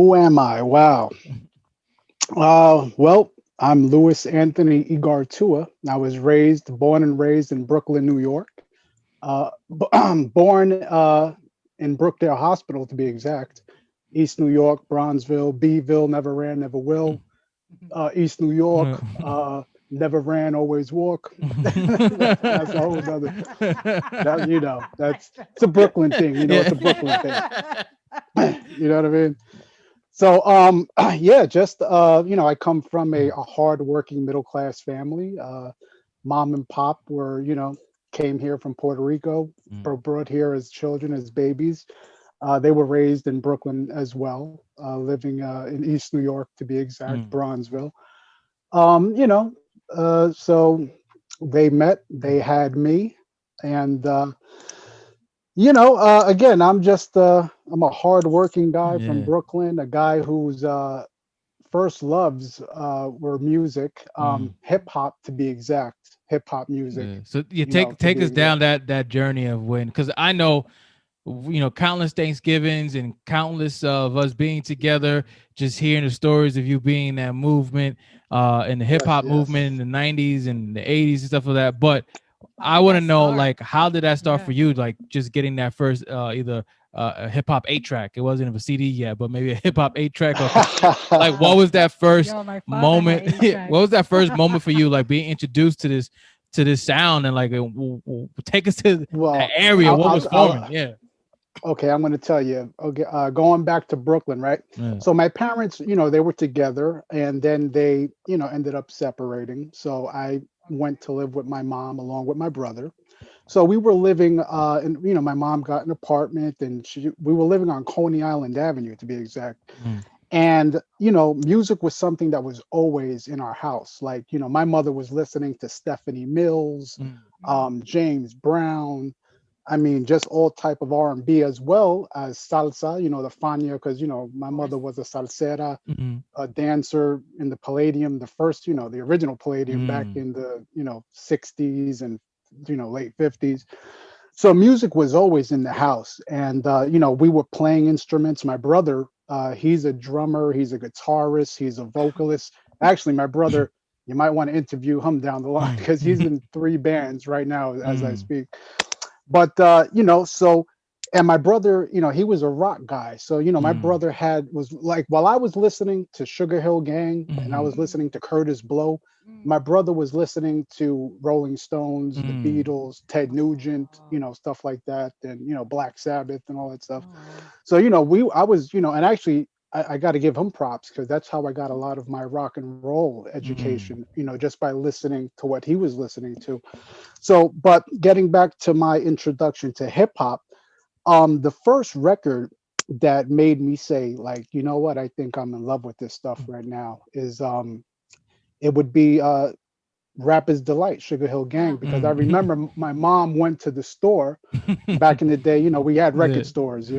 Who am I? Wow. Well, I'm Luis Anthony Igartua. I was born and raised in Brooklyn, New York. Born in Brookdale Hospital, to be exact. East New York, Bronzeville, Bville, never ran, never will. East New York, never ran, always walk. That's a whole other. That that's it's a Brooklyn thing. It's a Brooklyn thing. Yeah. You know what I mean? So, yeah, just I come from a hard-working middle-class family. Mom and pop were, came here from Puerto Rico, brought here as children, as babies. They were raised in Brooklyn as well, living in East New York to be exact, Bronzeville. Um, you know, so they met, they had me, and again, I'm a hard-working guy from Yeah. Brooklyn, a guy whose first loves were music, hip hop to be exact, hip hop music, Yeah. So you to take be us down exact. that journey of when, because I know, countless Thanksgivings and countless of us being together, just hearing the stories of you being in that movement, in the hip Yes, hop yes. movement in the '90s and the '80s and stuff like that. But How I did want to that know, start? like, how did that start for Yeah. you? Like, just getting that first, either a hip hop 8 track. It wasn't a CD yet, but maybe a hip hop 8 track or cassette. Like, what was that first Yo, my father had moment? eight What was tracks. that first moment for you? Like being introduced to this sound, and like, take us to that Well, area. What was forming? I'll Yeah. okay, I'm going to tell you. Okay, going back to Brooklyn, right? Yeah. So my parents, they were together, and then they, ended up separating. So I went to live with my mom along with my brother. So we were living, and my mom got an apartment, and we were living on Coney Island Avenue to be exact. Mm, And music was something that was always in our house. Like, my mother was listening to Stephanie Mills, mm, James Brown. I mean, just all type of R&B as well as salsa. The Fania, because my Of mother course. was a salsera, mm, a dancer in the Palladium, the first, the original Palladium back mm, in the '60s and late '50s. So music was always in the house, and we were playing instruments. My brother, he's a drummer, he's a guitarist, he's a vocalist. Actually, my brother, you might want to interview him down the line mm, because he's mm, in three bands right now as I mm, speak. But so, and my brother, he was a rock guy. So my mm, brother was like, while I was listening to Sugar Hill Gang and I mm, was listening to Curtis Blow, my Mm. brother was listening to Rolling Stones, the mm, Beatles, Ted Nugent, Oh, stuff like that, and Black Sabbath and all that stuff. oh wow. So I was, and actually I got to give him props because that's how I got a lot of my rock and roll education, mm, just by listening to what he was listening to. So, but getting back to my introduction to hip hop, the first record that made me say, like, you know what, I think I'm in love with this stuff right now is it would be Rapper's Delight, Sugar Hill Gang, Ah, because I mm. remember my mom went to the store back in the day. We had record Yeah. stores.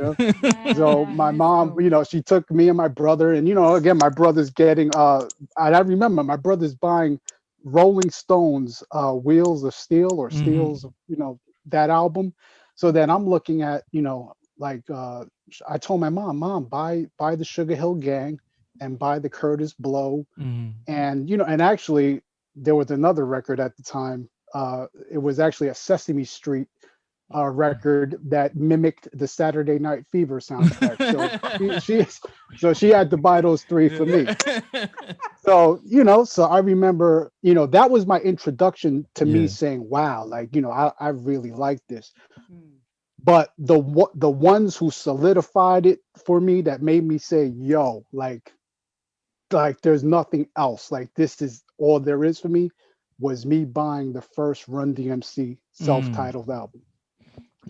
So yeah, I my miss mom, those. she took me and my brother, and again, my brother's getting and I remember my brother's buying Rolling Stones, Wheels of Steel or Steels, Mhm. that album. So then I'm looking at, like I told my mom, buy the Sugar Hill Gang and buy the Curtis Blow. Mhm. And and actually there was another record at the time. It was actually a Sesame Street record that mimicked the Saturday Night Fever soundtrack. So she so she had to buy those three for me. Yeah. So so I remember, that was my introduction to me Yeah. saying, "Wow, like I really like this." Mm. But the ones who solidified it for me, that made me say, "Yo, like there's nothing else. Like this is all there is for me." Was me buying the first Run DMC Mm. self-titled album.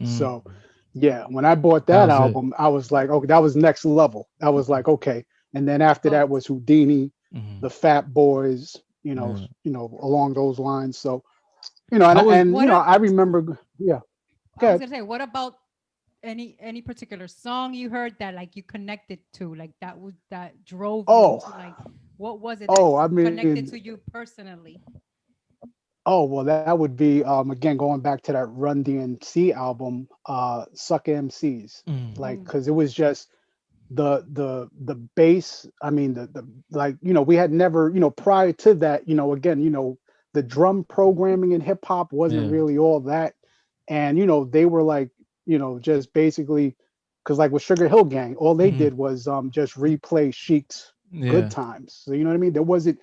So Mm. yeah, when I bought That that was it. album, I was like, okay, that was next level. I was like, okay. And then after that Hooked. was Houdini, Mhm. the Fat Boys, Yeah. along those lines. So, How was and What up? I remember, yeah, I was good. gonna say, what about any particular song you heard that like you connected to, like that drove you Oh, to like, what was it that oh, I connected mean, to you personally? oh, well, that would be again going back to that Run DMC album, Suck MCs, mm. like Mm. because it was just the bass, I mean the like, we had never, prior to that, again, the drum programming in hip hop wasn't Yeah. really all that. And they were like, just basically, because like with Sugar Hill Gang, all they Mhm. did was just replay Chic's Good Yeah. Times. So you know what I mean? There wasn't,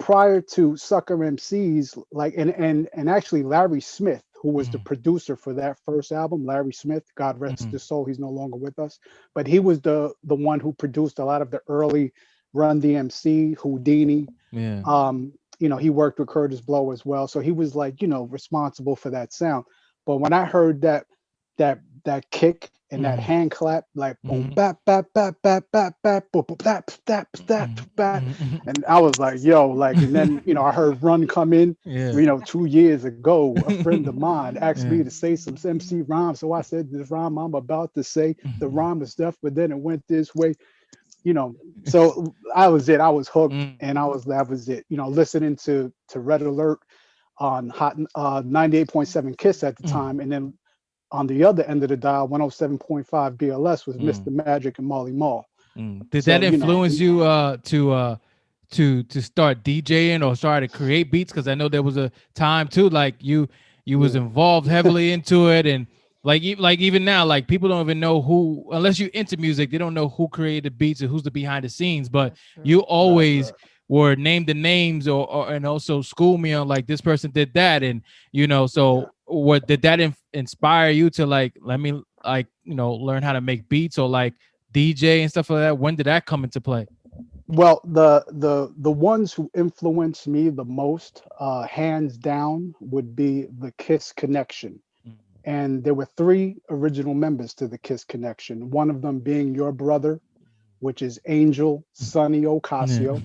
prior to Sucker MCs, like, and actually Larry Smith, who was the Mhm. producer for that first album, Larry Smith, God rest Mhm. his soul, he's no longer with us, but he was the one who produced a lot of the early Run DMC, Houdini. Yeah. He worked with Curtis Blow as well, so he was like, responsible for that sound. But when I heard that kick and that Mhm. hand clap, like boom, Mhm. bap, bap, bap, bap, bap, bap, boom, boom, bap, bap, bap, Mhm. bap, Mhm. and I was like, yo, like, and then, I heard Run come in, Yeah. 2 years ago. A friend of mine asked Yeah. me to say some MC rhyme. So I said, this rhyme I'm about to say, the rhyme is stuff, but then it went this way, you know. So I was it. I was hooked, Mm. and that was it. Listening to Red Alert on Hot 98.7 Kiss at the Mm. time, and then on the other end of the dial, 107.5 BLS was Mr. Mm. Magic and Molly Mall. Mm. Did So that influence you to start DJing or start to create beats? Because I know there was a time too, like you was yeah, involved heavily into it, and like even now, like people don't even know who, unless you into music, they don't know who created beats and who's the behind the scenes. But That's true. you right, always right. were named the names or and also school me on like this person did that, and Yeah. so what did that inspire you to like let me like learn how to make beats or like DJ and stuff like that? When did that come into play? Well, the ones who influenced me the most, hands down, would be the Kiss Connection. And there were three original members to the Kiss Connection. One of them being your brother, which is Angel Sonny Yeah. Ocasio,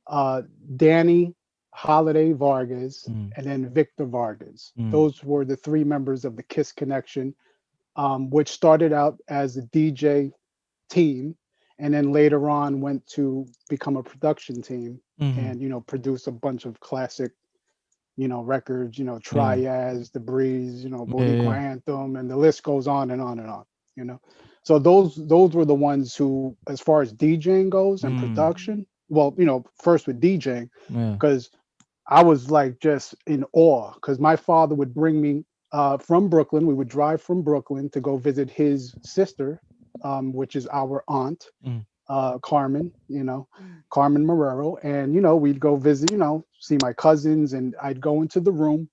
uh, Danny Holiday Vargas, Mm, and then Victor Vargas. mm, Those were the three members of the Kiss Connection, which started out as a DJ team, and then later on went to become a production team, mhm. and produce a bunch of classic records, Yeah. Triads, The Breeze, Yeah. Boricua Yeah. Anthem, and the list goes on and on and on, you know. So those were the ones who, as far as DJing goes and Mm, production, well, first with DJing, yeah. because I was like just in awe, because my father would bring me from Brooklyn. We would drive from Brooklyn to go visit his sister, which is our aunt, Mm, Carmen, Mm. Carmen Marrero. And, we'd go visit, see my cousins, and I'd go into the room,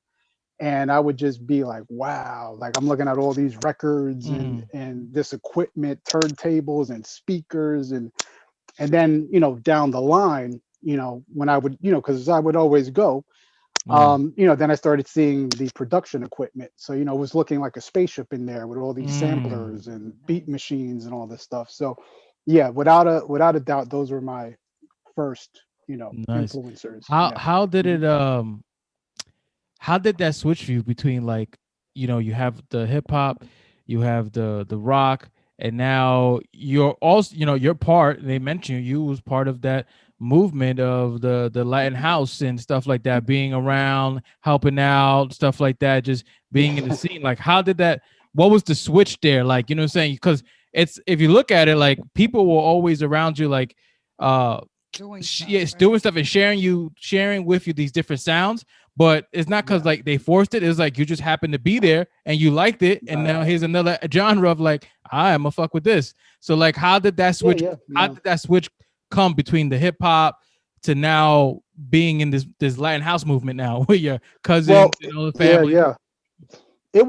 and I would just be like, wow, like I'm looking at all these records and mm, this equipment, turntables and speakers, and then, down the line, when I would, because I would always go, yeah. then I started seeing the production equipment. So, it was looking like a spaceship in there with all these Mm, samplers and beat Nice. machines and all this stuff. So, yeah, without a doubt, those were my first, nice. influencers. How Yeah. how did Mhm. it how did that switch for you between like you have the hip hop, you have the rock, and now you're also you're part, they mentioned you was part of that movement of the Latin house and stuff like that, being around, helping out, stuff like that, just being in the Yeah. scene. Like how did that, what was the switch there, like what I'm saying? Because it's, if you look at it, like people were always around you, like uh Doing stuff, yes, doing right? stuff and sharing with you these different sounds, but it's not because Yeah. like they forced it. It's like you just happened to be there and you liked it, and Right. now here's another genre of like I'm gonna fuck with this. So like, how did that Yeah. switch? Yeah. How No. did that switch come between the hip hop to now being in this Latin house movement now with your Well, cousins and all the yeah. family? Yeah. I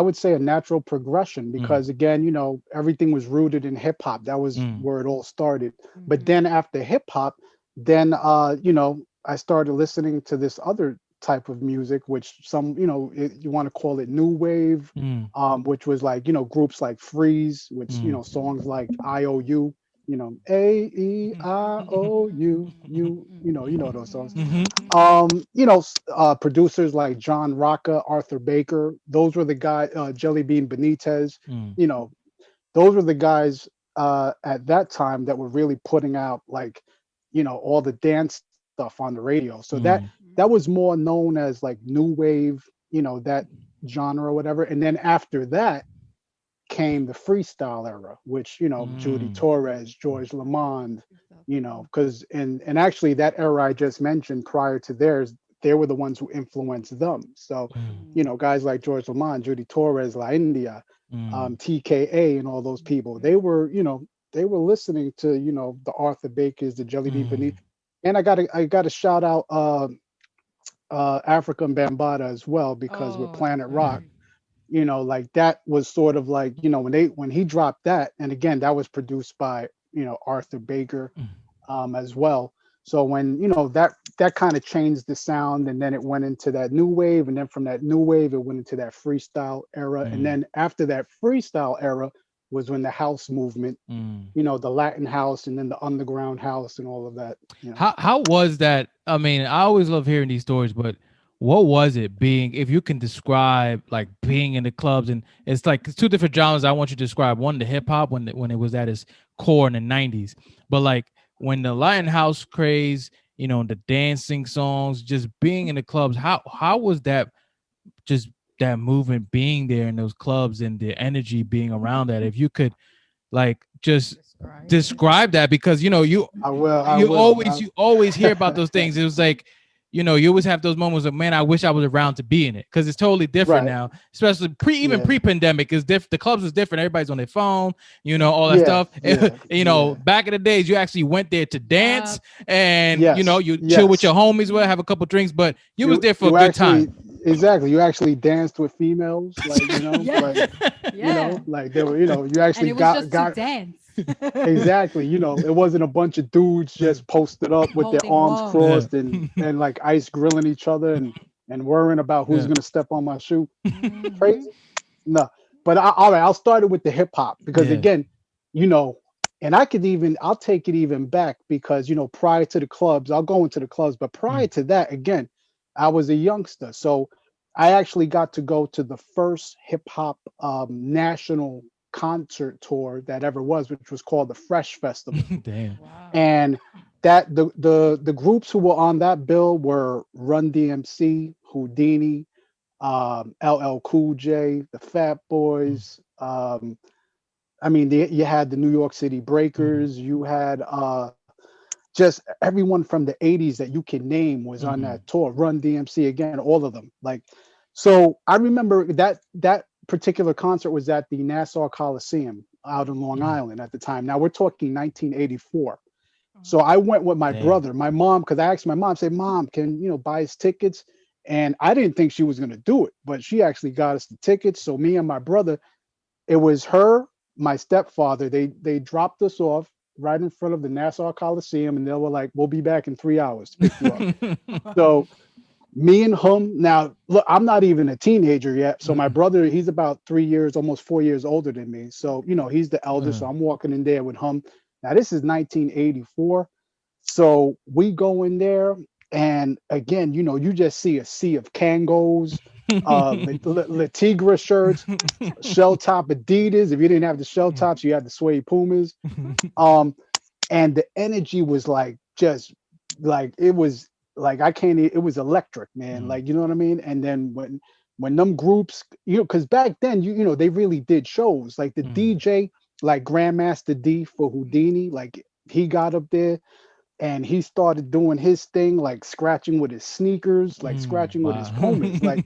would say, a natural progression, Mm, because again, everything was rooted in hip hop. That was mm, where it all started. But Mm-hmm. then after hip hop, then I started listening to this other type of music, which some, you want to call it new wave, mm, which was like, groups like Freeze, which, mm. songs like IOU, AEIOU, you know those songs. Mhm. Producers like John Rocca, Arthur Baker, those were the guys, Jelly Bean Benitez, Mm, you know, those were the guys at that time that were really putting out, like, all the dance stuff on the radio. So mm, that was more known as like new wave, that genre or whatever. And then after that, came the freestyle era, which, Judy Mm. Torres, George Lamond, because and actually that era I just mentioned prior to theirs, they were the ones who influenced them. So, Mm. guys like George Lamond, Judy Torres, La India, Mm. TKA, and all those people, they were listening to, the Arthur Bakers, the Jelly Bean Mm. Beneath, and I got to shout out African Bambaataa as well, because with Oh, Planet Rock, Mm. right. like that was sort of like, when he dropped that, and again that was produced by, Arthur Baker, Mm. as well. So when, that kind of changed the sound, and then it went into that new wave, and then from that new wave it went into that freestyle era, and Mm. then after that freestyle era was when the house movement, Mm. the Latin house, and then the underground house, and all of that. How was that? I mean, I always love hearing these stories, but what was it being, if you can describe like being in the clubs, and it's like it's two different genres I want you to describe. One, the hip hop when it was at its core in the 90s, but like when the Lion House craze, the dancing songs, just being in the clubs, how was that, just that movement being there in those clubs and the energy being around that? If you could like just Describe it. describe that, because I will. you always hear about those things. It was like, you always have those moments of, man, I wish I was around to be in it, because it's totally different Right. now, especially even Yeah. pre-pandemic is different. The clubs is different. Everybody's on their phone, all that Yeah. stuff. Yeah. Yeah. Back in the days, you actually went there to dance, Yep. and Yes. you chill with your Yes. homies, well, have a couple drinks, but you was You there for a you good time. actually exactly you actually danced with females, like, Yeah. Yeah. like they were, you And actually it was got just to got dance. exactly, it wasn't a bunch of dudes just posted up with their Holding arms walls. Yeah. crossed, and like ice grilling each other, and worrying about who's Yeah. gonna step on my shoe. Hmm. Crazy. No, but all right, I'll start it with the hip hop, because Yeah. again, you know, and I'll take it even back, because prior to the clubs, I'll go into the clubs, but prior Mm. to that, again, I was a youngster, so I actually got to go to the first hip hop national concert tour that ever was, which was called the Fresh Festival, Damn. Wow. and that the groups who were on that bill were Run DMC, Houdini, LL Cool J, the Fat Mm. Boys. I mean, you had the New York City Mm. Breakers. You had just everyone from the '80s that you can name was on Mm. that tour. Run DMC again, all of them. Like, so I remember that particular concert was at the Nassau Coliseum out in Long Mm. Island at the time. Now we're talking 1984. So Oh. I went with my Damn. brother, my mom, because I asked my mom, say, Mom, can buy us tickets? And I didn't think she was gonna do it, but she actually got us the tickets. So me and my brother, it was her, my stepfather. They dropped us off right in front of the Nassau Coliseum, and they were like, "We'll be back in 3 hours to pick you up." So me and him. Now, look, I'm not even a teenager yet. So my Mm. brother, he's about 3 years, almost 4 years older than me. So Okay. he's the elder. Uh, So I'm walking in there with him. Now this is 1984. So we go in there, and again, you just see a sea of Kangos, Le Tigre shirts, shell top Adidas. If you didn't have the shell tops, you had the suede Pumas. Um, and the energy was like just like it was like I can't. It was electric, man. Mm. Like, you know what I mean. And then when them groups, because back then they really did shows like the Mm. DJ, like Grandmaster D for Houdini, like he got up there and he started doing his thing, like scratching with his sneakers, like Mm. scratching with his Wow. Pumas, like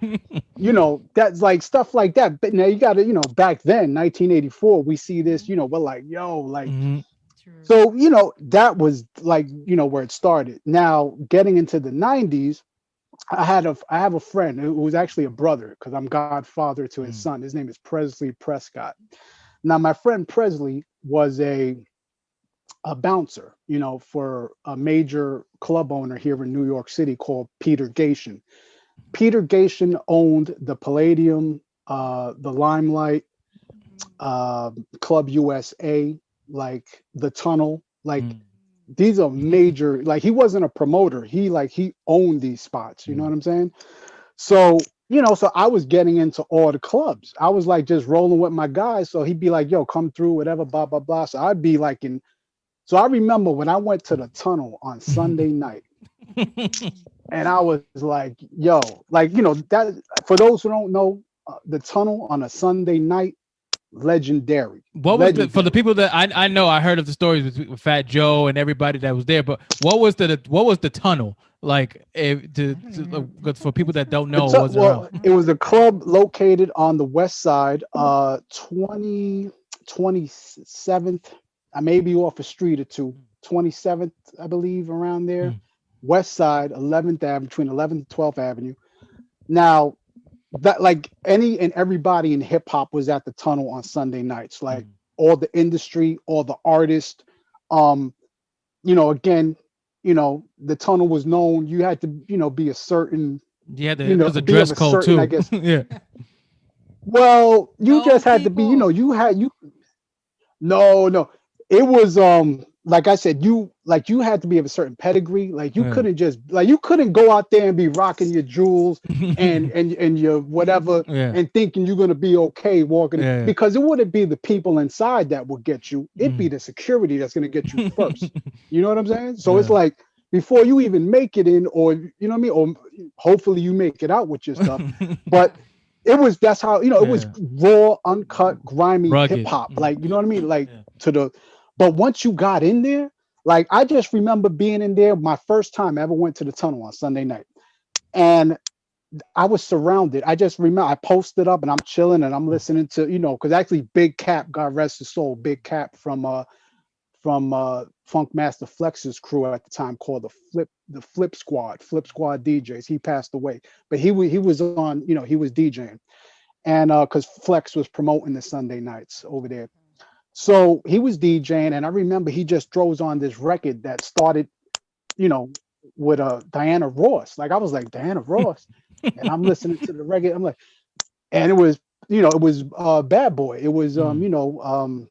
that's like stuff like that. But now you got to, back then, 1984, we see this, Mhm. we're like, yo, like, Mhm. True. so that was like, where it started. Now getting into the 90s, I have a friend who was actually a brother, because I'm godfather to his Mm. son. His name is Presley Prescott. Now my friend Presley was a bouncer, for a major club owner here in New York City called Peter Gation. Peter Gation owned the Palladium, the Limelight, Mhm. uh, Club USA, like the Tunnel. Like, Mm. these are major. Like, he wasn't a promoter. He owned these spots. You know Mm. what I'm saying? So so I was getting into all the clubs. I was like just rolling with my guys. So he'd be like, "Yo, come through, whatever, blah blah blah." So I'd be like in. So I remember when I went to the Tunnel on Sunday night, Mhm. and I was like, yo, like, that for those who don't know, the Tunnel on a Sunday night legendary. What was for the people that I know, I heard of the stories with Fat Joe and everybody that was there, but what was the tunnel like? For people that don't know, wasn't around. It was a club located on the west side, 27th. I may be off a street or two. 27th, I believe, around there. West side, 11th Avenue, between 11th and 12th Avenue. Now, that like any and everybody in hip hop was at the tunnel on Sunday nights, like all the industry, all the artists. Again, the tunnel was known. You had to, be a certain. Yeah, there was a dress code too. I guess. Yeah. Well, you just had to be, no. It was like I said, you had to be of a certain pedigree. Like you couldn't just you couldn't go out there and be rocking your jewels and your whatever and thinking you're gonna be okay walking because it wouldn't be the people inside that would get you. It'd be the security that's gonna get you first. You know what I'm saying? So it's like before you even make it in, or you know what I mean, or hopefully you make it out with your stuff. But that's how it was raw, uncut, grimy hip hop. Like, you know what I mean? Like but once you got in there, like I just remember being in there my first time I ever went to the tunnel on Sunday night. And I was surrounded. I just remember I posted up and I'm chilling and I'm listening to, because actually Big Cap, God rest his soul, Big Cap from Funk Master Flex's crew at the time called the Flip Squad DJs. He passed away, but he was on, he was DJing, and because Flex was promoting the Sunday nights over there. So he was DJing, and I remember he just throws on this record that started, with Diana Ross. Like I was like, Diana Ross, and I'm listening to the record. I'm like, and it was, Bad Boy. It was, the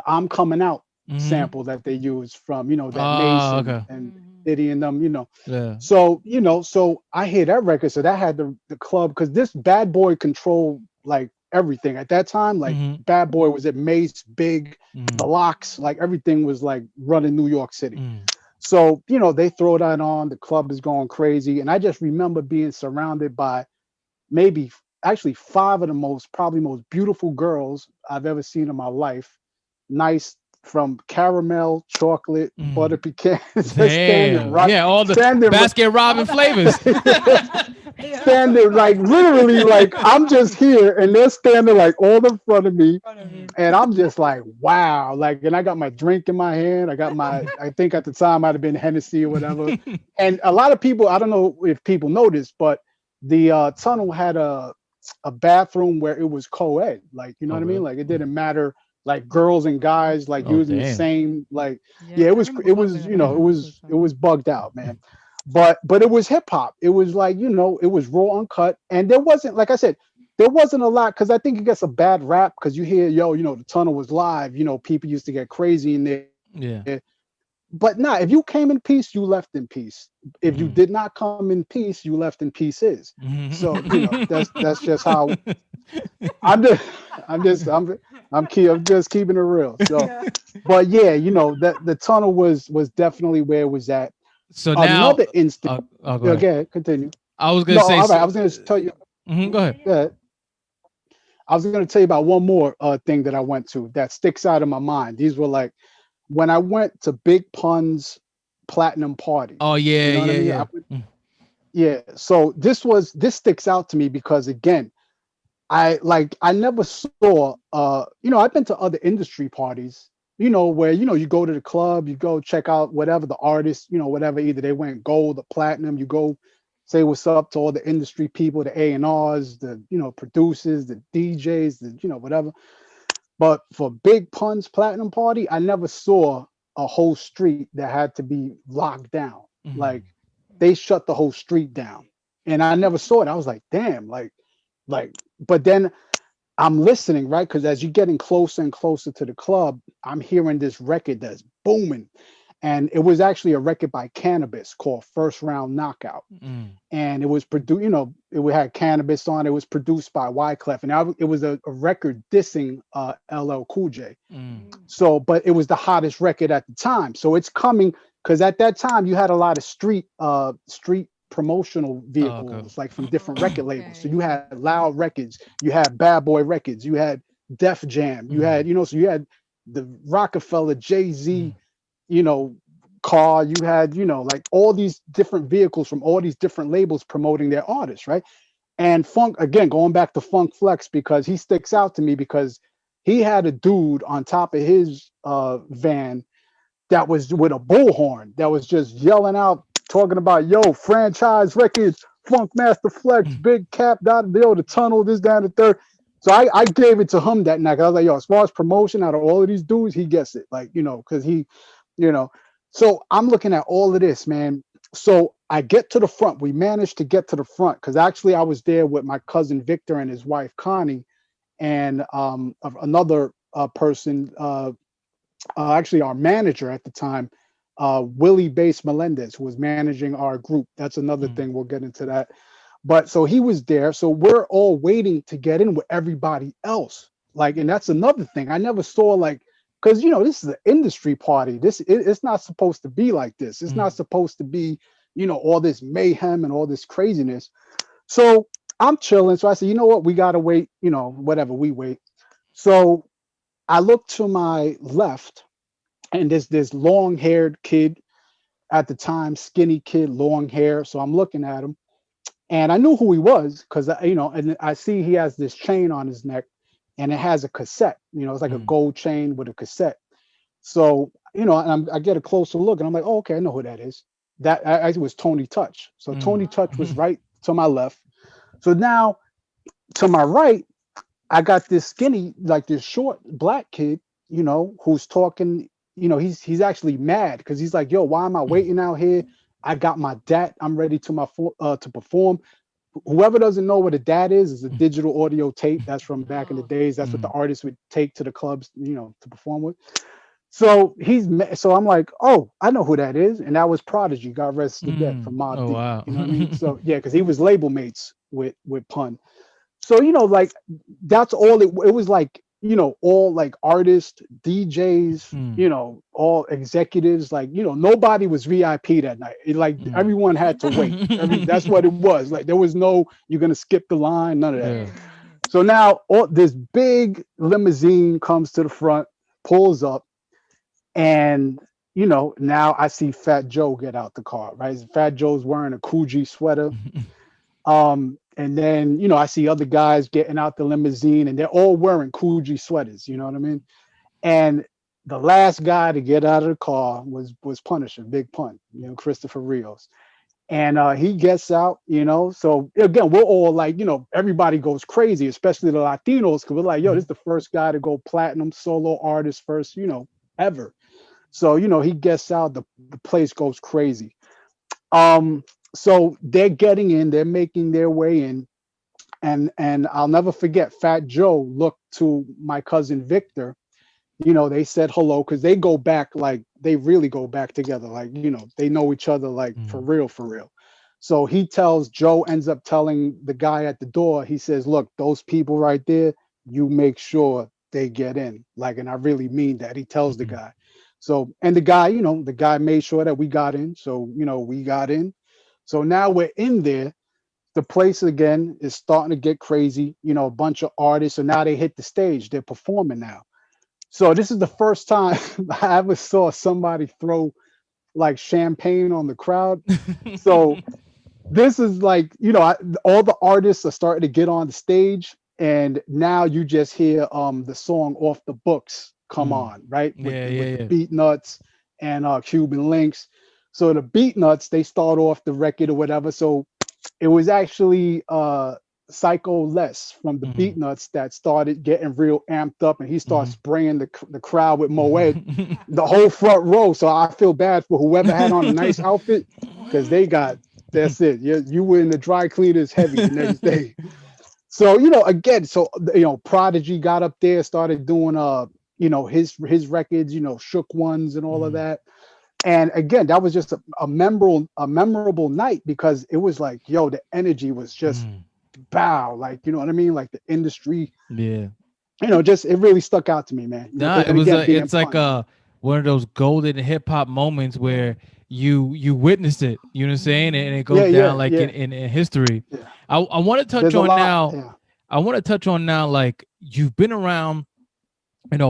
I'm Coming Out sample that they used from, that Mason and Diddy and them, Yeah. So, so I hear that record. So that had the club, because this Bad Boy controlled like everything at that time. Like Bad Boy was at Mace, Big, the Locks, like everything was like running New York City. So, they throw that on, the club is going crazy. And I just remember being surrounded by maybe actually 5 of the probably most beautiful girls I've ever seen in my life. Nice, from caramel, chocolate, butter pecan. Damn. All the Baskin Robbins flavors. Standing like literally like I'm just here and they're standing like all in front of me. And I'm just like, wow. Like, and I got my drink in my hand. I got I think at the time might have been Hennessy or whatever. And a lot of people, I don't know if people noticed, but the tunnel had a bathroom where it was co-ed. Like, you know what I mean? Like it didn't matter. Like girls and guys like using the same it was bugged out, man. But it was hip hop. It was like, it was raw, uncut, and there wasn't, like I said, there wasn't a lot, because I think it gets a bad rap because you hear the tunnel was live, people used to get crazy in there. Yeah. But if you came in peace, you left in peace. If you did not come in peace, you left in pieces. So that's just how I'm just keeping it real. So, but yeah, that the tunnel was definitely where it was at. So now another instant. go ahead. Okay, continue. I was gonna say. All right, I was gonna tell you. Go ahead. I was gonna tell you about one more thing that I went to that sticks out in my mind. These were like when I went to Big Pun's platinum party. Oh yeah, yeah. So this sticks out to me because again, I never saw I've been to other industry parties, where you go to the club, you go check out whatever the artist, whatever, either they went gold or platinum, you go say what's up to all the industry people, the A&Rs, the producers, the DJs, the whatever. But for Big Pun's platinum party, I never saw a whole street that had to be locked down. Like they shut the whole street down, and I never saw it. I was like, damn, like, but then I'm listening, right? Because as you're getting closer and closer to the club, I'm hearing this record that's booming. And it was actually a record by Cannabis called First Round Knockout. And it was produced, it had Cannabis on. It was produced by Wyclef. And it was a record dissing LL Cool J. So, but it was the hottest record at the time. So it's coming, because at that time you had a lot of street promotional vehicles, like from different record labels. So you had Loud Records, you had Bad Boy Records, you had Def Jam. You had, so you had the Rockefeller, Jay-Z, you know, car. You had, like all these different vehicles from all these different labels promoting their artists, right? And Funk, again, going back to Funk Flex, because he sticks out to me because he had a dude on top of his van that was with a bullhorn that was just yelling out, talking about, yo, franchise records, Funk Master Flex, Big Cap, the tunnel, this, that, and the third. So I gave it to him that night. I was like, yo, as far as promotion out of all of these dudes, he gets it. Like, because he, so I'm looking at all of this, man. So I get to the front. We managed to get to the front because actually I was there with my cousin Victor and his wife Connie, and another person, actually our manager at the time, Willie Bass Melendez, who was managing our group. That's another thing. We'll get into that. But so he was there. So we're all waiting to get in with everybody else. Like, and that's another thing. I never saw, like, because, this is an industry party. It's not supposed to be like this. It's not supposed to be, all this mayhem and all this craziness. So I'm chilling. So I said, you know what? We got to wait, whatever, we wait. So I look to my left, and there's this long-haired kid at the time, skinny kid, long hair. So I'm looking at him, and I knew who he was because, and I see he has this chain on his neck, and it has a cassette. It's like a gold chain with a cassette. So, and I get a closer look, and I'm like, oh, okay, I know who that is. That I was Tony Touch. So Tony Touch was right to my left. So now to my right, I got this skinny, like this short black kid, who's talking. He's actually mad because he's like, yo, why am I waiting out here? I got my DAT. I'm ready to perform. Whoever doesn't know what a DAT is a digital audio tape. That's from back in the days. That's what the artists would take to the clubs, to perform with. So so I'm like, oh, I know who that is. And that was Prodigy, God rest his death, from Mobb Deep. Wow. You know what I mean? So yeah, because he was label mates with Pun. So, like that's all it was like, all like artists, DJs, all executives, like, nobody was VIP that night. Everyone had to wait. That's what it was. Like there was no, you're going to skip the line, none of that. Yeah. So now this big limousine comes to the front, pulls up, and, now I see Fat Joe get out the car, right? Fat Joe's wearing a Coogee sweater. And then, I see other guys getting out the limousine, and they're all wearing Coogee sweaters. You know what I mean? And the last guy to get out of the car was Punisher, Big Pun, Christopher Rios. And he gets out, So again, we're all like, everybody goes crazy, especially the Latinos, because we're like, yo, this is the first guy to go platinum, solo artist first, ever. So, he gets out, the place goes crazy. So they're getting in, they're making their way in, and I'll never forget, Fat Joe looked to my cousin Victor. They said hello because they go back, like they really go back together, like they know each other, like for real. So Joe ends up telling the guy at the door. He says, "Look, those people right there, you make sure they get in." Like, and I really mean that. He tells the guy. So, and the guy made sure that we got in. So we got in. So now we're in there. The place again is starting to get crazy. A bunch of artists. So now they hit the stage. They're performing now. So this is the first time I ever saw somebody throw like champagne on the crowd. So this is like, all the artists are starting to get on the stage. And now you just hear the song Off the Books come on, right? With the Beat Nuts and Cuban Links. So the Beat Nuts, they start off the record or whatever. So it was actually Psycho Les from the Beat Nuts that started getting real amped up, and he starts spraying the crowd with Moet, the whole front row. So I feel bad for whoever had on a nice outfit, because that's it. You were in the dry cleaners heavy the next day. So, again, Prodigy got up there, started doing his records, Shook Ones and all of that. And again, that was just a memorable night, because it was like, yo, the energy was just like, you know what I mean? Like the industry, just, it really stuck out to me, man. Nah, it's like one of those golden hip hop moments where you witnessed it, you know what I'm saying? And it goes down in history. Yeah. I want to touch on now. Yeah. I want to touch on now, like, you've been around,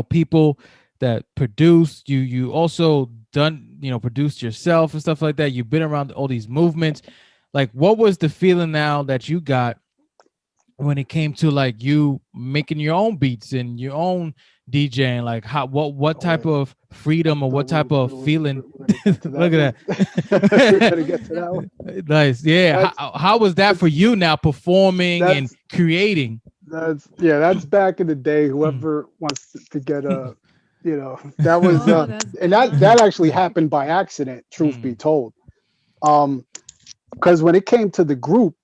people that produced you. You also done, produced yourself and stuff like that. You've been around all these movements. Like, what was the feeling now that you got when it came to like you making your own beats and your own DJing? Like, what Oh type wait, of freedom or so what type of feeling? we're gonna get to that Look one. at We're gonna that. get to that one. Nice. Yeah. That's How was that for that's you now, performing and that's creating? that's back in the day. Mm. Whoever wants to get a, that was Oh, that's and that actually happened by accident. Truth be Mm. told, um, because when it came to the group,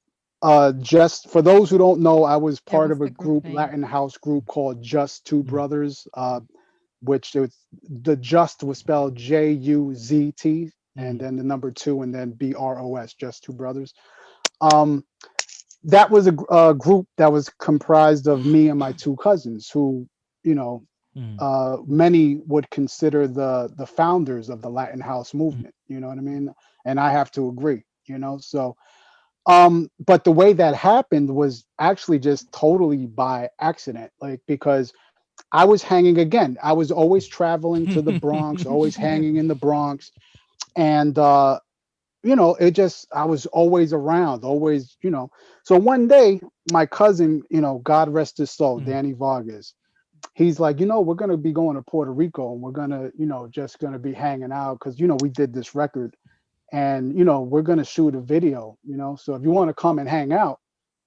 just for those who don't know, I was yeah. part What's of a the group group, name? Latin house group called Just Two Mm. Brothers, which it was, the Just was spelled JUZT, and Mm. then the number two, and then BROS, Just Two Brothers. Um, that was a group that was comprised of me and my two cousins, who, you know, Mm. many would consider the founders of the Latin house Mm. movement. You know what I mean? And I have to agree. So but the way that happened was actually just totally by accident, like because I was hanging again. I was always traveling to the Bronx, always hanging in the Bronx, and it just I was always around, always. So one day, my cousin, God rest his soul, Mm. Danny Vargas, he's like, we're gonna be going to Puerto Rico, and we're gonna, just gonna be hanging out because we did this record, and we're gonna shoot a video. So if you want to come and hang out,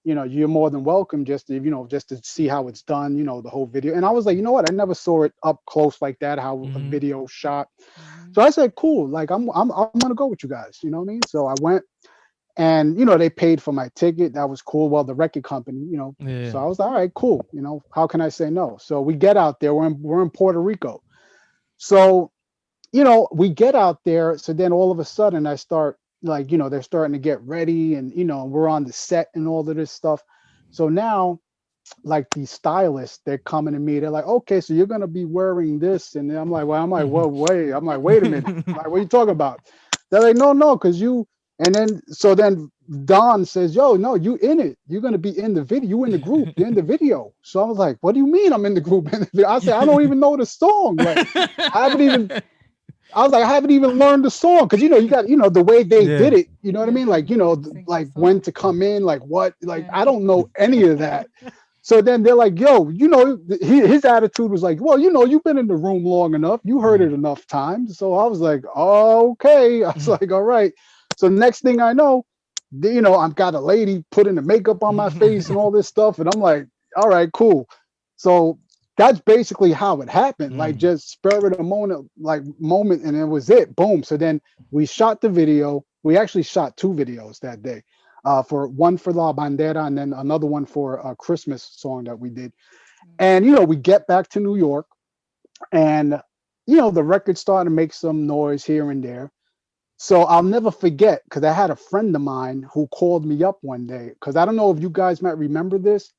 you're more than welcome, just to just to see how it's done, the whole video. And I was like, you know what, I never saw it up close like that, how a Mhm. video shot. Mhm. So I said, cool, like I'm gonna go with you guys, you know what I mean? So I went, and they paid for my ticket. That was cool. Well, the record company, Yeah. so I was like, all right, cool, how can I say no? So we get out there, we're in Puerto Rico. So we get out there. So then all of a sudden I start, like, they're starting to get ready, and, we're on the set and all of this stuff. So now, like, these stylists, they're coming to me. They're like, okay, so you're going to be wearing this. And I'm like, well, wait. I'm like, wait a minute. I'm like, what are you talking about? They're like, no, because and then Don says, yo, no, you in it. You're going to be in the video. You in the group. You're in the video. So I was like, what do you mean I'm in the group? I said, I don't even know the song. Like, I haven't even I was like, I haven't even learned the song because you got the way they Yeah. did it. You know what I Yeah, mean? Like sing the like when song. to come in, like what, like Yeah. I don't know any of that. So then they're like, yo, his attitude was like, well, you've been in the room long enough, you heard it Mm. enough times. So I was like, okay. I was Mm. like, all right. So next thing I know, I've got a lady putting the makeup on my face and all this stuff, and I'm like, all right, cool. So that's basically how it happened, like Mm. just spur of the moment, and it was it. Boom. So then we shot the video. We actually shot two videos that day, for one for La Bandera, and then another one for a Christmas song that we did. And we get back to New York, and the record started to make some noise here and there. So I'll never forget, because I had a friend of mine who called me up one day, because I don't know if you guys might remember this,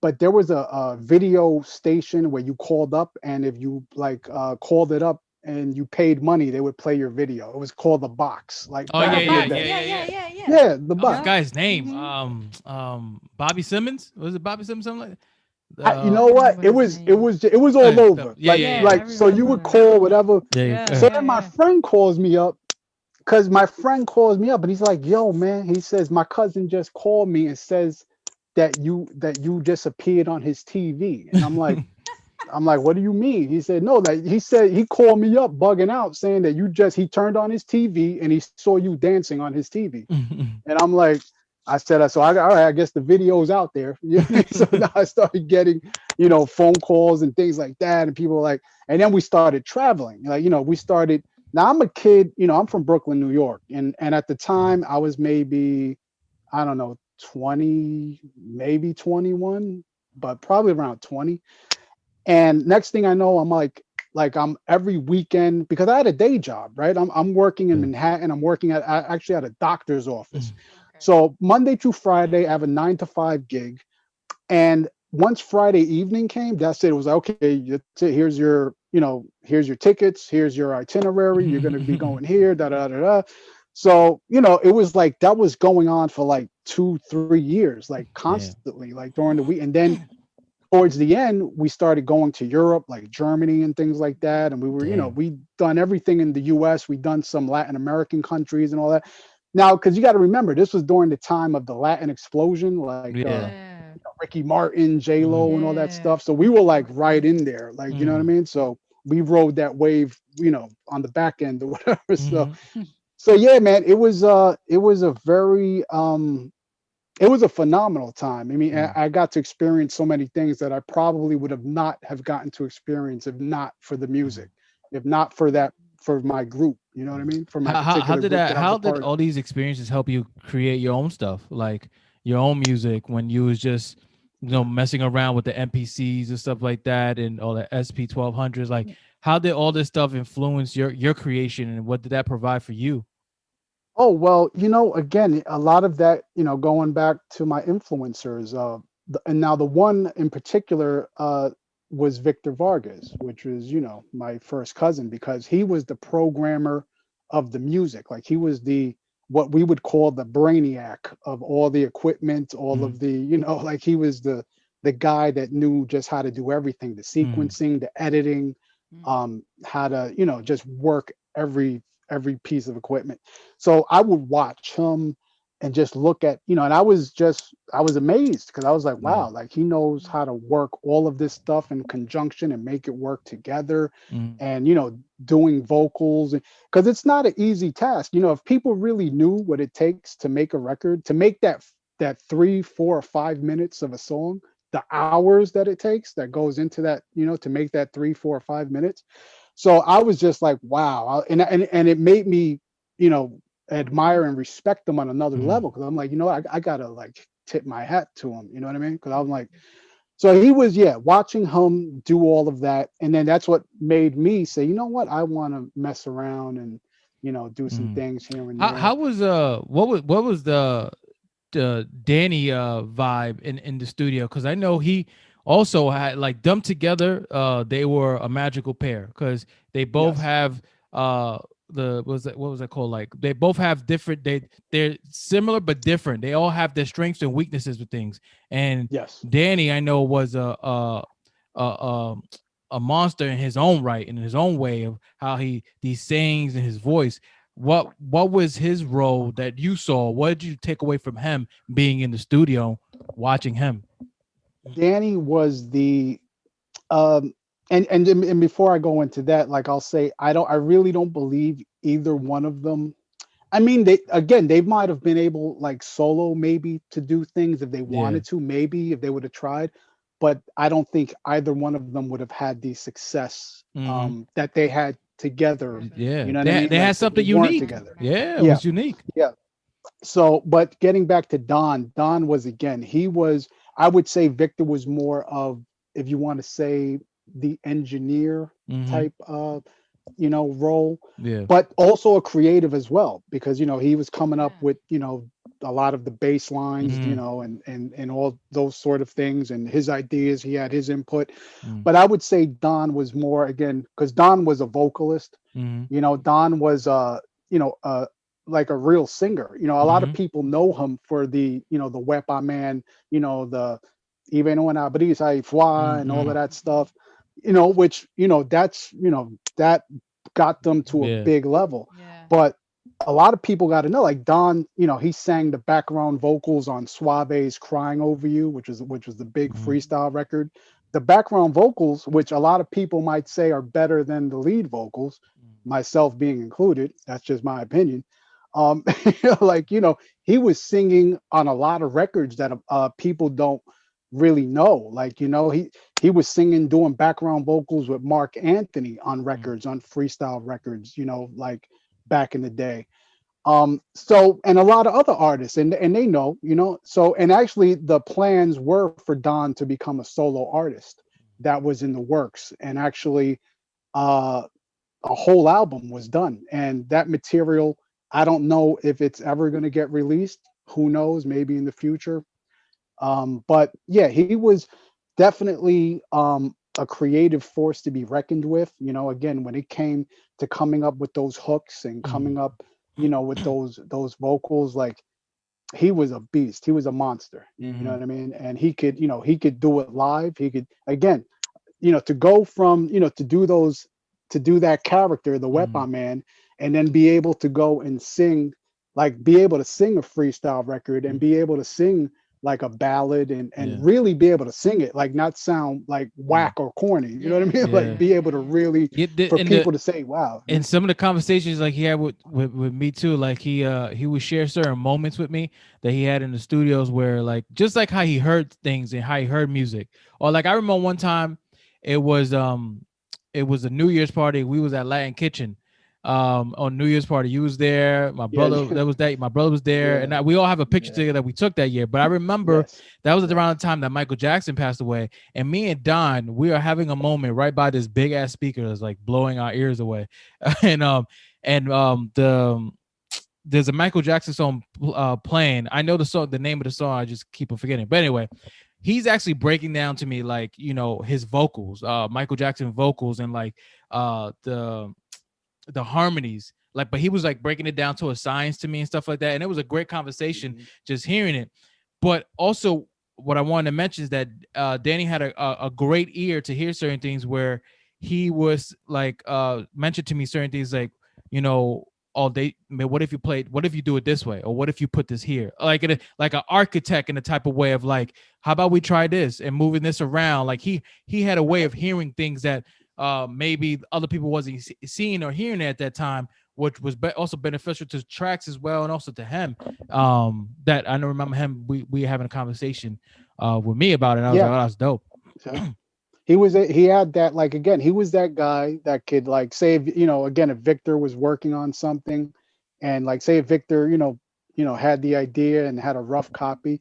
but there was a video station where you called up, and if you like called it up and you paid money, they would play your video. It was called The Box, like Oh Oh, yeah, back in the yeah, box. yeah, day. yeah, Yeah, yeah, yeah. yeah, yeah. Yeah, The I Box. Yep. forgot his name. Mhm. Bobby Simmons. Was it Bobby Simmons? Something like. You I know don't what? remember It his was it name. was it was all over. Yeah, Like yeah, Yeah, yeah. I like so you remember would that. call whatever. Yeah. Yeah, So yeah, then my yeah. friend calls me up, because my friend calls me up, and he's like, "Yo, man," he says, "my cousin just called me and says that you just appeared on his TV." And I'm like, what do you mean? He said, no, that he said he called me up bugging out, saying that he turned on his TV and he saw you dancing on his TV. And I'm like, I said, so all right, I guess the video's out there. So now I started getting, phone calls and things like that. And people were like, and then we started traveling. Like, we started. Now I'm a kid, I'm from Brooklyn, New York. And at the time I was maybe, I don't know, 20, maybe 21, but probably around 20. And next thing I know, I'm like I'm every weekend, because I had a day job, right? I'm working in Yeah. Manhattan. I'm working actually at a doctor's office. Okay. So Monday through Friday, I have a 9 to 5 gig. And once Friday evening came, that's it. It was like, okay, that's it. Here's your tickets, here's your itinerary. You're gonna be going here, da da da da. So, it was like that was going on for like 2, 3 years, like Yeah. constantly, like during the week. And then towards the end, we started going to Europe, like Germany and things like that. And we were, Damn. we done everything in the US. We done some Latin American countries and all that. Now, because you got to remember, this was during the time of the Latin explosion, like Yeah. Yeah. Ricky Martin, J Mhm. Lo, and all that Yeah. stuff. So we were like right in there, like, you know what I Mhm. mean? So we rode that wave, on the back end or whatever. So, Mhm. so yeah, man, it was a very, it was a phenomenal time. I mean, Mm. I got to experience so many things that I probably would have not have gotten to experience if not for the Mhm. music, if not for that, for my group. You know what I Mhm. mean? For my How particular did group that? that I was How a did part of. all these experiences help you create your own stuff, like your own music, when you was just messing around with the MPCs and stuff like that, and all the SP 1200s? Like, how did all this stuff influence your creation, and what did that provide for you? Oh, well, again, a lot of that, going back to my influencers, and now the one in particular was Victor Vargas, which was, my first cousin, because he was the programmer of the music. Like he was what we would call the brainiac of all the equipment, all Mm. of the, like he was the guy that knew just how to do everything, the Mm. sequencing, the editing, Mm. how to, just work every piece of equipment. So I would watch him and just look at, and I was amazed because I was like, Yeah. wow, like he knows how to work all of this stuff in conjunction and make it work together. Mm. And, doing vocals, because it's not an easy task. If people really knew what it takes to make a record, to make that 3, 4, or 5 minutes of a song, the hours that it takes that goes into that, to make that 3, 4, or 5 minutes. So I was just like, wow. And it made me, you know, admire and respect them on another Mm. level. Cause I'm like, I gotta like tip my hat to him. You know what I mean? Cause I'm like, so he was, yeah, watching him do all of that. And then that's what made me say, you know what? I want to mess around and, do some Mm. things here and How there. was what was the Danny vibe in the studio? Because I know he also had, like, them together. They were a magical pair because they both Yes. have what was that called? Like, they both have different. They're similar but different. They all have their strengths and weaknesses with things. And Yes. Danny, I know, was a, a a monster in his own right, in his own way, of how he sings and his voice. What was his role that you saw? What did you take away from him being in the studio watching him? Danny was um and before I go into that, like I'll say I really don't believe either one of them. I mean, they might have been able, like, solo maybe, to do things if they Yeah. wanted to, maybe if they would have tried, but I don't think either one of them would have had the success Mm-hmm. that they had together. Together. You Yeah, know what I they mean? they Like had if they something weren't unique. together. Yeah, it Yeah, was unique. yeah. So, but getting back to Don was, again, I would say Victor was more of, if you want to say, the engineer Mm-hmm. type role, Yeah. but also a creative as well, because, he was coming up Yeah. with, a lot of the bass lines, Mm-hmm. and all those sort of things, and his ideas, he had his input. Mm-hmm. But I would say Don was more, again, because Don was a vocalist. Mm-hmm. Don was you know, uh like a real singer. A lot of Mm-hmm. people know him for the Wepa Man, the Even When I Brisa y Fwa and all Mm-hmm. of that stuff, which, that got them to a Yeah. big level. Yeah. But a lot of people got to know, like Don, he sang the background vocals on Suave's Crying Over You, which was the big Mm-hmm. freestyle record. The background vocals, which a lot of people might say are better than the lead vocals, myself being included, that's just my opinion. Um, like, he was singing on a lot of records that people don't really know. Like, he was singing, doing background vocals with Mark Anthony on Mm-hmm. records, on freestyle records, like back in the day. So, and a lot of other artists, and they know, so, and actually the plans were for Don to become a solo artist. That was in the works. And actually, uh, a whole album was done. And that material, I don't know if it's ever going to get released. Who knows? Maybe in the future. But yeah, he was definitely a creative force to be reckoned with. Again, when it came to coming up with those hooks and coming up, with those vocals, like he was a beast. He was a monster. You know Mhm. what I mean? And he could, he could do it live. He could, again, to go from, to do that character, the Mhm. Weapon Man, and then be able to go and sing, like be able to sing a freestyle record and Mhm. be able to sing like a ballad and Yeah. really be able to sing it, like not sound like Mm. whack or corny. You know what I Yeah, mean? Like Yeah. be yeah, able to yeah. really, Yeah, for and the people to say, wow. and some of the conversations like he had with me too, like he would share certain moments with me that he had in the studios where like just like how he heard things and how he heard music. Or like I remember one time it was it was a New Year's party. We was at Latin Kitchen on New Year's party. You was there, my Yeah, brother that was that my brother was there, and yeah, we all have a picture yeah, together that we took that year. But I remember yes, that was yes. around the time that Michael Jackson passed away, and me and Don, we are having a moment right by this big ass speaker that's like blowing our ears away. and the there's a Michael Jackson song playing. I know the song, the name of the song. I just keep on forgetting. But anyway, he's actually breaking down to me like his vocals, Michael Jackson vocals, and like the harmonies. Like, but he was like breaking it down to a science to me and stuff like that. And it was a great conversation Mhm. just hearing it. But also, what I wanted to mention is that Danny had a great ear to hear certain things where he was like mentioned to me certain things like, you know, oh, what if you played, what if you do it this way, or what if you put this here, like like an architect in a type of way of like, how about we try this and moving this around. Like he had a way of hearing things that maybe other people wasn't seeing or hearing at that time, which was also beneficial to tracks as well, and also to him. That I remember him. We having a conversation with me about it. And I was like, Yeah. oh, that's dope. So he had that, like, again, he was that guy that could, like, say if, again, if Victor was working on something, and like say if Victor, had the idea and had a rough copy,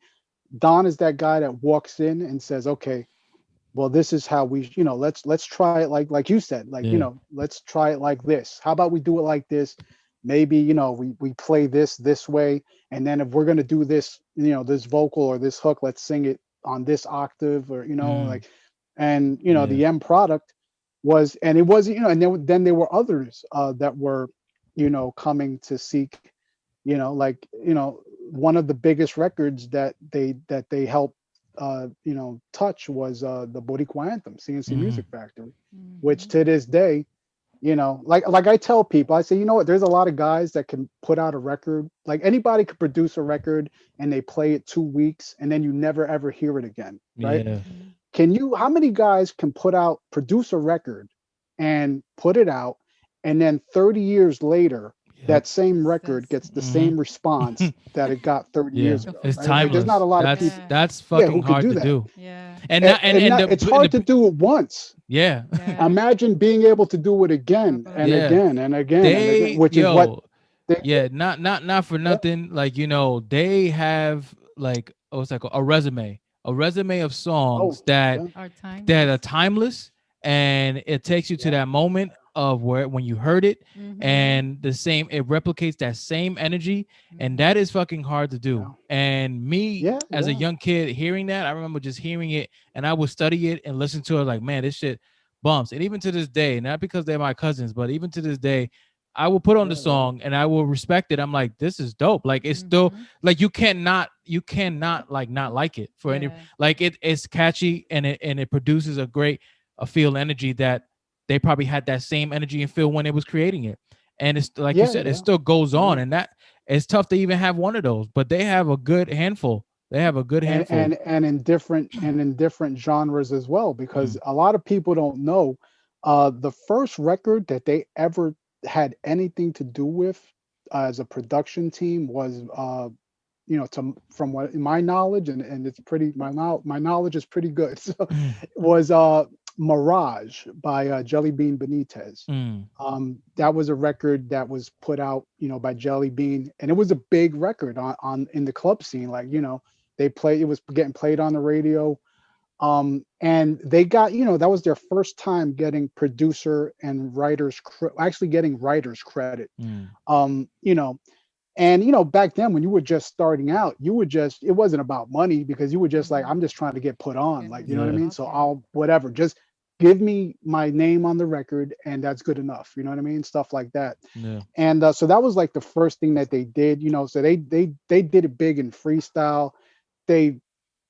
Don is that guy that walks in and says, okay, well, this is how we, let's try it, like you said, like, Yeah. let's try it like this. How about we do it like this? Maybe, we play this way, and then if we're going to do this, this vocal or this hook, let's sing it on this octave, or Mm, like, and yeah. the end product was, and it was, and then there were others that were, coming to seek, like, one of the biggest records that they helped touch was the Boricua anthem, CNC Mm, Music Factory, which Mhm. to this day, like I tell people, I say, there's a lot of guys that can put out a record, like anybody could produce a record and they play it 2 weeks and then you never ever hear it again, right? yeah. Mhm. How many guys can produce a record and put it out, and then 30 years later, Yep. that same record That's gets the Hmm. same response that it got 30 Yeah. years of ago, It's right? Like there's yeah, not a timeless. lot of people, yeah, That's yeah, fucking who could hard do to that. do. yeah, And And, not and not, it's and hard to do it once. yeah. yeah. Imagine being able to do it again and Probably. Yeah. again and again and again, They which is what yo, they, yeah, not for yeah, nothing. Like, they have like, oh, it's like a resume of songs oh, that yeah, Are are timeless. timeless, and it takes you to yeah, that moment of where when you heard it, Mhm. and the same it replicates that same energy, and that Mhm. is fucking hard to do. yeah, And me yeah, as a yeah, young kid hearing that, I remember just hearing it, and I would study it and listen to it like, man, this shit bumps. And even to this day, not because they're my cousins, but even to this day, I will put on the yeah, yeah, song and I will respect it. I'm like, this is dope. Like, it's still Mhm. like you cannot like not like it for any, Yeah. like it's catchy, and it produces a great a feel energy that they probably had that same energy and feel when it was creating it. And it's like you yeah, said, it yeah, still goes on, yeah. and that it's tough to even have one of those, but they have a good handful. They have a good and handful. in different genres as well, because Mm, a lot of people don't know, the first record that they ever had anything to do with, as a production team, was, from what my knowledge, and it's pretty, my knowledge is pretty good, so mm, it was Mirage by Jelly Bean Benitez. mm, That was a record that was put out, by Jelly Bean, and it was a big record on in the club scene. Like, it was getting played on the radio. And they got, that was their first time getting producer and actually getting writers credit. mm. Um, you know, and back then when you were just starting out, it wasn't about money, because you were just like, Mhm. I'm just trying to get put on, Get like, the you know what I Yeah. stuff mean? out So there. I'll whatever, just give me my name on the record, and that's good enough. You know what I mean? Stuff like that. Yeah. And so that was like the first thing that they did. So they did it big in freestyle. They,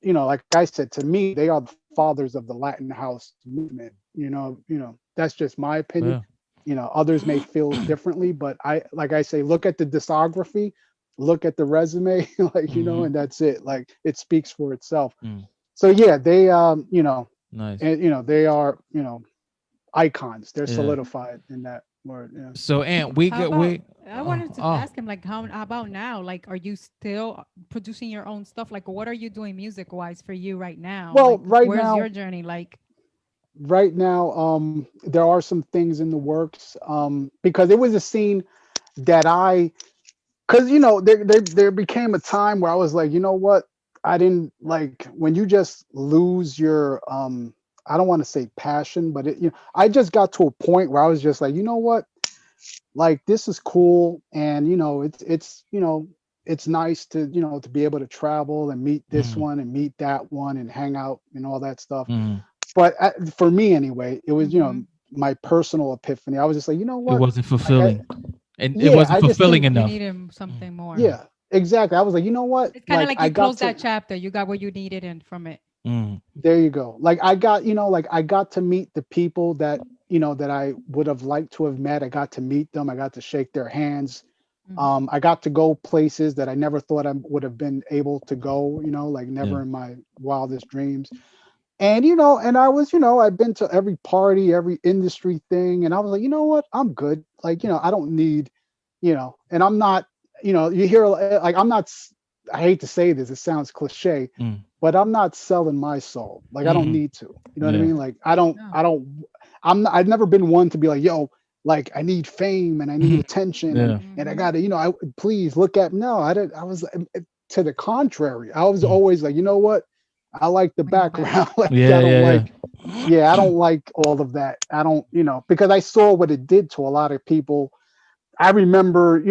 like I said, to me, they are the fathers of the Latin house movement. That's just my opinion. Yeah. Others may feel differently, but like I say, look at the discography, look at the resume, like, Hmm. and that's it. Like it speaks for itself. Mm. So yeah, they, Nice. and they are, icons. They're Yeah. solidified in that word. Yeah. So, and we How get about we. I wanted to Oh. ask him like how about now? Like are you still producing your own stuff? Like what are you doing music wise for you right now? Well, Like where's your journey like? right now, there are some things in the works, because it was a scene that because there became a time where I was like, you know what, I didn't like when you just lose your, I don't want to say passion, but I just got to a point where I was just like, you know what, like this is cool, and it's nice to to be able to travel and meet this Mm. one and meet that one and hang out and all that stuff. Mm. But for me anyway, it was Mm-hmm. my personal epiphany. I was just like, you know It what, wasn't like fulfilling, and it yeah, wasn't I just fulfilling didn't. You enough. needed Mm. something more. Yeah, exactly. I was like, you know what, It's kind of like like I you got closed to. that chapter. You got what you needed and from it. Mm. There you go. Like I got, like I got to meet the people that that I would have liked to have met. I got to meet them. I got to shake their hands. Mm-hmm. I got to go places that I never thought I would have been able to go. Like Yeah. never in my wildest dreams. And and I was, I've been to every party, every industry thing, and I was like, you know what, I'm good. Like, I don't need, and I'm not, you hear like I'm not. I hate to say this, it sounds cliche, Mm. but I'm not selling my soul. Like I don't Hmm. need to. You know what I Yeah. mean? Like I don't, No. I don't. I'm not, I've never been one to be like, yo, like I need fame and I need attention Yeah. and I Mm-hmm. gotta, I please look at. No, I didn't. I was to the contrary. I was Mm. always like, you know what? I like the Bring it back. background. Like I Yeah. don't Yeah. like, yeah, I don't like all of that. I don't, because I saw what it did to a lot of people. I remember,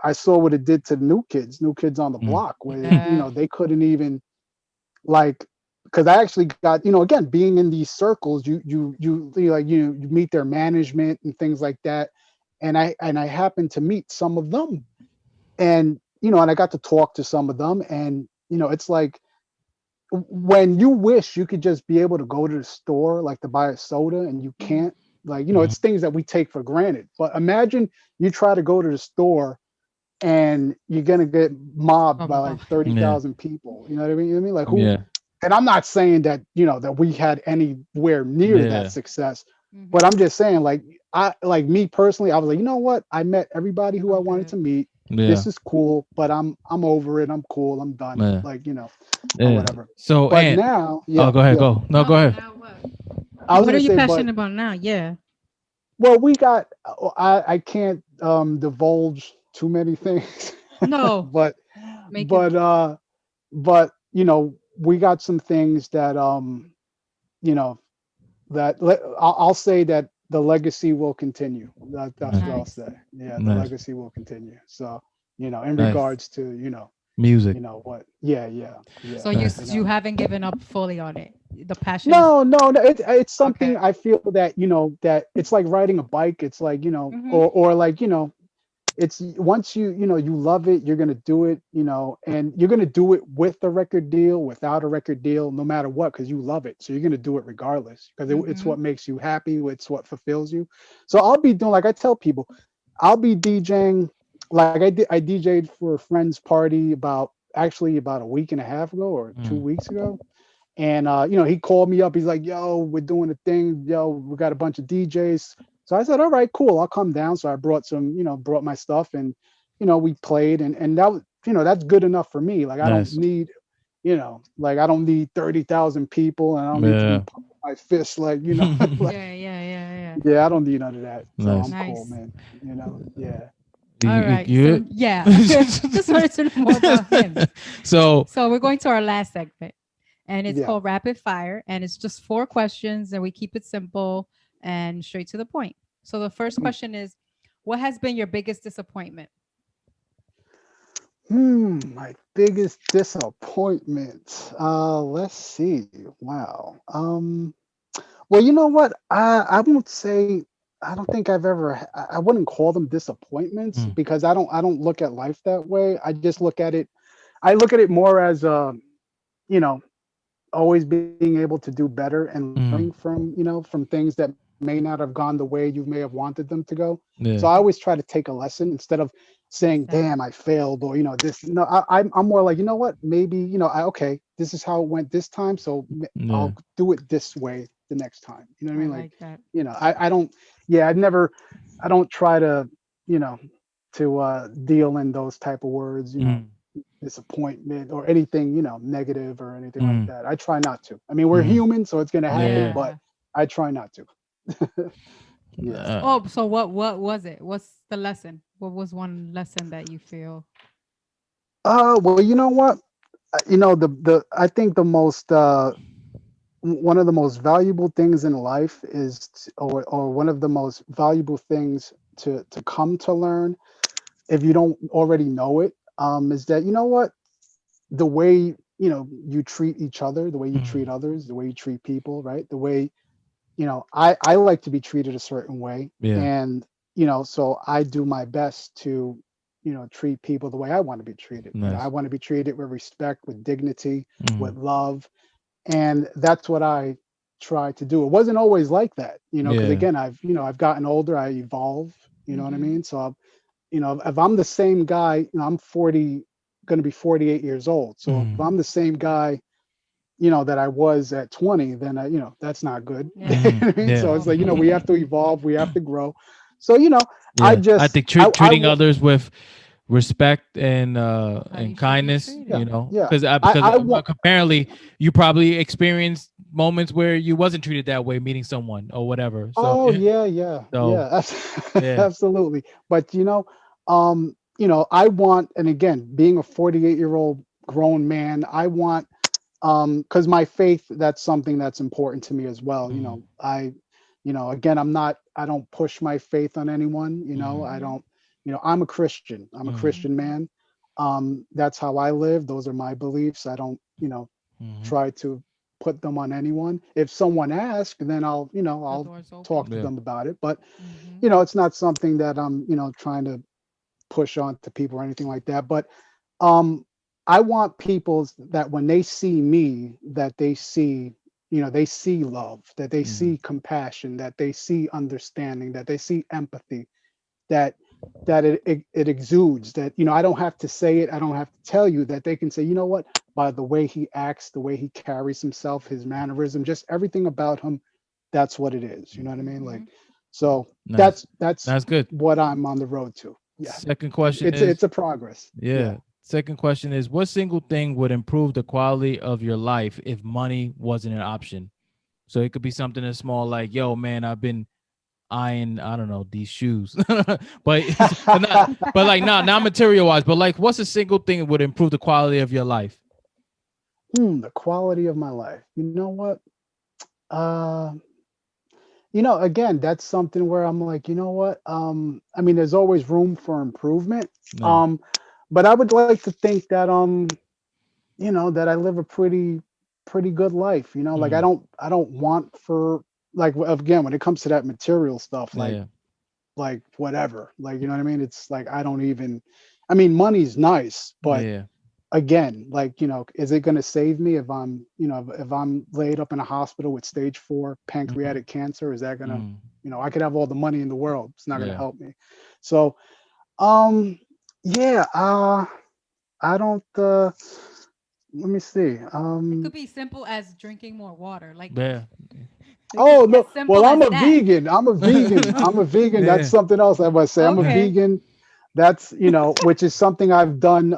I saw what it did to new kids on the Yeah. Mm. block, where Yeah. they couldn't even like, because I actually got, again, being in these circles, like you meet their management and things like that, and I happened to meet some of them, and and I got to talk to some of them, and it's like when you wish you could just be able to go to the store like to buy a soda and you Mm-hmm. can't, like Mhm. it's things that we take for granted, but imagine you try to go to the store and you're gonna get mobbed by like Yeah. 30,000 people. You know what I mean? Like who? Yeah. And I'm not saying that that we had anywhere near that Yeah. success, but Mm-hmm. I'm just saying like I like me personally, I was like, you know what? I met everybody who I I'm wanted good. to meet. Yeah. This is cool, but I'm over it. I'm cool. I'm done. Yeah. Like or Yeah. whatever. So, But and now, oh, yeah, go ahead. yeah. Go. No, go No, ahead. now what? I was What are gonna you say, but passionate about now? Yeah. well, we got. I can't divulge too many things, No. but Make it. but uh but we got some things that you know I'll say that the legacy will continue. That's Nice. what I'll Nice. say. Yeah, the Nice. legacy will continue. So in Nice. regards to Music. what, yeah, yeah, yeah, So Nice. you you know haven't given up fully on it. The passion is no, no, no, it's something okay. I feel that that it's like riding a bike. It's like Mm-hmm. or like it's once you love it, you're gonna do it, and you're gonna do it with a record deal, without a record deal, no matter what, because you love it. So you're gonna do it regardless, because it's Mm-hmm. what makes you happy. It's what fulfills you. So I'll be doing, like I tell people, I'll be DJing. Like I DJ'd for a friend's party about a week and a half ago or two Mm. weeks ago, and he called me up. He's like, "Yo, we're doing a thing. Yo, we got a bunch of DJs." So I said, "All right, cool. I'll come down." So I brought brought my stuff, and we played, and that was, that's good enough for me. Like I don't Nice. need, like I don't need 30,000 people, and I don't need to be Yeah. pumping my fist, like like Yeah, yeah, yeah, yeah. yeah, I don't need none of that. So Nice. I'm cool, Nice. man. Yeah. All You, right. So you, yeah, just wanted to know more about him. you so, So we're going to our last segment, and it's Yeah. called Rapid Fire, and it's just 4 questions, and we keep it simple and straight to the point. So the first question is, what has been your biggest disappointment? My biggest disappointment. Let's see. Wow. Well, you know what? I won't say. I don't think I've ever. I wouldn't call them disappointments Mm, because I don't look at life that way. I just look at it. I look at it more as you know, always being able to do better and learning mm, from, from things that may not have gone the way you may have wanted them to go. So yeah. I always try to take a lesson instead of saying, Exactly. damn, I failed, or this. No, I'm more like, you know what, maybe, okay, this is how it went this time, so Yeah. I'll do it this way the next time. You know what I I mean? Like, like that. I don't, yeah, I don't try to, you know deal in those type of words, Mm, disappointment or anything, negative or anything like mm, that. I try not to. I mean, we're mm, human, so it's going to happen, yeah. but Yeah. I try not to. Yeah. Uh, Oh, so what was it? What's the lesson? What was one lesson that you feel? Well, you know what? The I think the most one of the most valuable things in life is or one of the most valuable things to come to learn, if you don't already know it, is that, what, the way, you treat each other, the way you treat mm, others, the way you treat people, right? The way, I like to be treated a certain way. yeah. And, so I do my best to, treat people the way I want to be treated. I Nice. want to be treated with respect, with dignity, with Mm, love. And that's what I try to do. It wasn't always like that, because yeah. again, I've gotten older, I evolve, you know what I Mm-hmm. mean? So, if I'm the same guy, I'm 40, going to be 48 years old. So if I'm Mm, the same guy, that I was at 20, then that's not good. You know Yeah. mm, what I mean? yeah. So it's like, we have to evolve, we have to grow. So, I Yeah. I just, think treating want, others with respect How you and should be kindness, yeah, treated. yeah. because I want, apparently you probably experienced moments where you wasn't treated that way meeting someone or whatever. So oh yeah, yeah, so yeah, yeah. absolutely. But I want, and again, being a 48-year-old grown man, I want, because my faith, that's something that's important to me as well. Mm, Again, I don't push my faith on anyone. mm, I Mm-hmm. don't, I'm a Christian. I'm a mm, Christian Mm-hmm. man. That's how I live. Those are my beliefs. I don't, mm, try to put them on anyone. If someone asks, then The I'll door's talk open. to yeah. them about it. But, Mm-hmm. it's not something that I'm, trying to push on to people or anything like that. But um, I want people that when they see me, that they see love, that they Mm, see compassion, that they see understanding, that they see empathy, that it exudes, that, I don't have to say it, I don't have to tell you, that they can say, you know what, by the way he acts, the way he carries himself, his mannerism, just everything about him, that's what it is. You know what I mean? Mm-hmm. Like, so nice. that's That's good. what I'm on the road to. Yeah. Second question It's is, a progress. Yeah. yeah. Second question is, what single thing would improve the quality of your life if money wasn't an option? So it could be something as small like, yo, man, I've been eyeing, I don't know, these shoes. But not but like not material wise, but like what's a single thing that would improve the quality of your life? The quality of my life. You know what? Uh, again, that's something where I'm like, you know what? I mean, there's always room for improvement. Yeah. Um, but I would like to think that that I live a pretty good life. Like Mm, I don't want for, like, again, when it comes to that material stuff, yeah. like whatever. Like, you know what I mean? It's like I don't even, I mean, money's nice, but Yeah. again, like, is it going to save me if I'm, if I'm laid up in a hospital with stage 4 Mm, pancreatic cancer? Is that going to, mm, I could have all the money in the world, it's not going to yeah. help me. So um yeah, I don't let me see. It could be simple as drinking more water. Like Yeah. it could Oh be as no, well, simple I'm as a that. vegan. I'm a vegan. That's Yeah. something else I must say. I'm a Mm, Okay. vegan. That's, which is something I've done,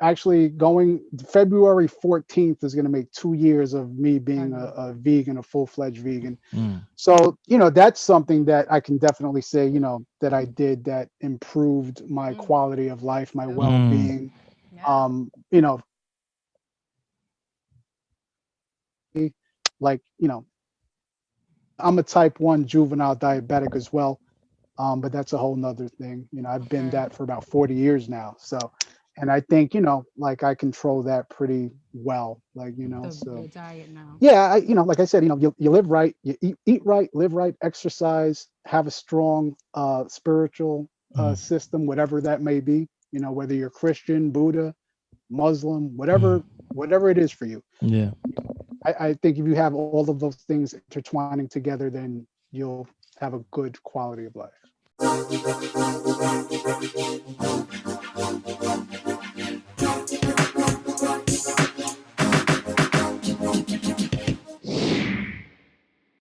actually, going February 14th is going to make 2 years of me being a vegan, a full-fledged vegan. mm, So, that's something that I can definitely say, that I did that improved my Mm, quality of life, my okay. mm, well-being. Yeah. You know, like, I'm a type 1 juvenile diabetic as well. But that's a whole nother thing. I've been Okay. that for about 40 years now. So, And I think, like I control that pretty well, like, The so diet now. yeah, like I said, you live right, you eat right, live right, exercise, have a strong spiritual Mm. system, whatever that may be, whether you're Christian, Buddha, Muslim, Mm. whatever it is for you. Yeah. I think if you have all of those things intertwining together, then you'll have a good quality of life.